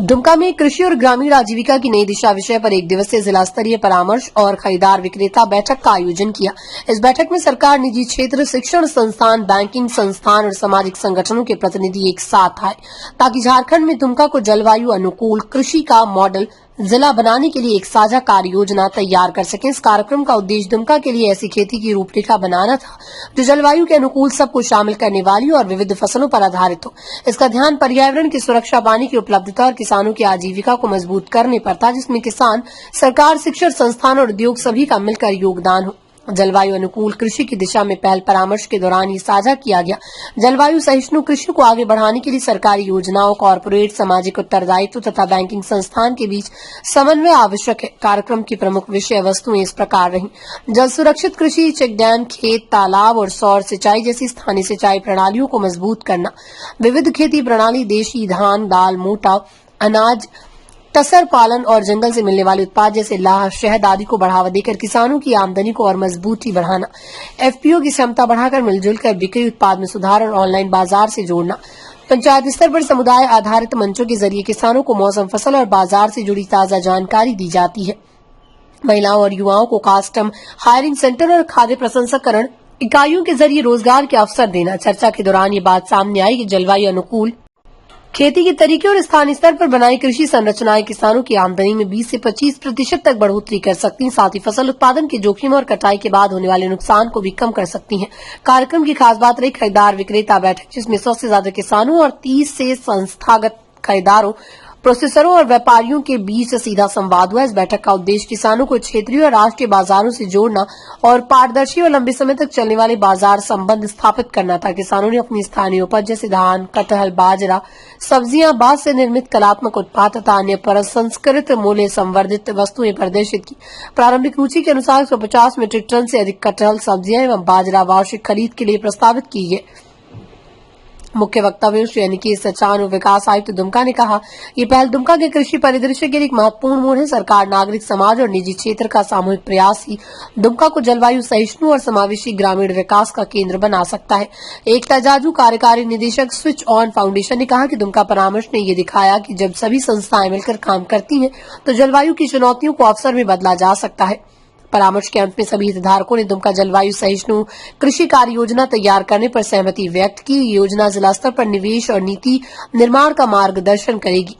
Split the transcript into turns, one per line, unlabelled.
दुमका में कृषि और ग्रामीण आजीविका की नई दिशा विषय पर एक दिवसीय जिला स्तरीय परामर्श और खरीदार विक्रेता बैठक का आयोजन किया। इस बैठक में सरकार, निजी क्षेत्र, शिक्षण संस्थान, बैंकिंग संस्थान और सामाजिक संगठनों के प्रतिनिधि एक साथ आए ताकि झारखंड में दुमका को जलवायु अनुकूल कृषि का मॉडल जिला बनाने के लिए एक साझा कार्य योजना तैयार कर सकें। इस कार्यक्रम का उद्देश्य दुमका के लिए ऐसी खेती की रूपरेखा बनाना था जो जलवायु के अनुकूल सबको शामिल करने वाली और विविध फसलों पर आधारित हो। इसका ध्यान पर्यावरण की सुरक्षा, पानी की उपलब्धता और किसानों की आजीविका को मजबूत करने पर था, जिसमें किसान, सरकार, शिक्षण संस्थान और उद्योग सभी का मिलकर योगदान हो। जलवायु अनुकूल कृषि की दिशा में पहल परामर्श के दौरान ये साझा किया गया। जलवायु सहिष्णु कृषि को आगे बढ़ाने के लिए सरकारी योजनाओं, कॉर्पोरेट, सामाजिक उत्तरदायित्व तथा बैंकिंग संस्थान के बीच समन्वय आवश्यक है। कार्यक्रम की प्रमुख विषय वस्तुएं इस प्रकार रही: जल सुरक्षित कृषि, चेक डैम, खेत, तालाब और सौर सिंचाई जैसी स्थानीय सिंचाई प्रणालियों को मजबूत करना, विविध खेती प्रणाली, देशी धान, दाल, मोटा अनाज, टसर पालन और जंगल से मिलने वाले उत्पाद जैसे लाह, शहद आदि को बढ़ावा देकर किसानों की आमदनी को और मजबूती बढ़ाना, एफपीओ की क्षमता बढ़ाकर मिलजुल कर बिक्री, उत्पाद में सुधार और ऑनलाइन बाजार से जोड़ना, पंचायत स्तर पर समुदाय आधारित मंचों के जरिए किसानों को मौसम, फसल और बाजार से जुड़ी ताजा जानकारी दी जाती है। महिलाओं और युवाओं को कस्टम हायरिंग सेंटर और खाद्य प्रसंस्करण इकाइयों के जरिए रोजगार के अवसर देना। चर्चा के दौरान ये बात सामने आई कि जलवायु अनुकूल खेती के तरीके और स्थानीय स्तर पर बनाई कृषि संरचनाएं किसानों की आमदनी में 20 से 25% तक बढ़ोतरी कर सकती हैं। साथ ही फसल उत्पादन के जोखिम और कटाई के बाद होने वाले नुकसान को भी कम कर सकती हैं। कार्यक्रम की खास बात रही खरीदार विक्रेता बैठक, जिसमें 100 से ज्यादा किसानों और 30 से संस्थागत खरीदारों, प्रोसेसरों और व्यापारियों के बीच सीधा संवाद हुआ। इस बैठक का उद्देश्य किसानों को क्षेत्रीय और राष्ट्रीय बाजारों से जोड़ना और पारदर्शी और लंबे समय तक चलने वाले बाजार संबंध स्थापित करना था। किसानों ने अपनी स्थानीय उपज जैसे धान, कटहल, बाजरा, सब्जियां, बांस से निर्मित कलात्मक उत्पाद तथा अन्य प्रसंस्कृत मूल्य संवर्धित वस्तुएं प्रदर्शित की। प्रारंभिक रुचि के अनुसार 150 मीट्रिक टन से अधिक कटहल, सब्जियां एवं बाजरा वार्षिक खरीद के लिए प्रस्तावित की गई। मुख्य वक्ता श्री अनिकेत सचान और विकास आयुक्त दुमका ने कहा, ये पहल दुमका के कृषि परिदृश्य के लिए एक महत्वपूर्ण मोड़ है। सरकार, नागरिक समाज और निजी क्षेत्र का सामूहिक प्रयास ही दुमका को जलवायु सहिष्णु और समावेशी ग्रामीण विकास का केंद्र बना सकता है। एकता जाजू, कार्यकारी निदेशक, स्विच ऑन फाउंडेशन, ने कहा कि दुमका परामर्श ने ये दिखाया कि जब सभी संस्थाएं मिलकर काम करती हैं तो जलवायु की चुनौतियों को अवसर में बदला जा सकता है। परामर्श के अंत में सभी हितधारकों ने दुमका जलवायु सहिष्णु कृषि कार्य योजना तैयार करने पर सहमति व्यक्त की। योजना जिला स्तर पर निवेश और नीति निर्माण का मार्गदर्शन करेगी।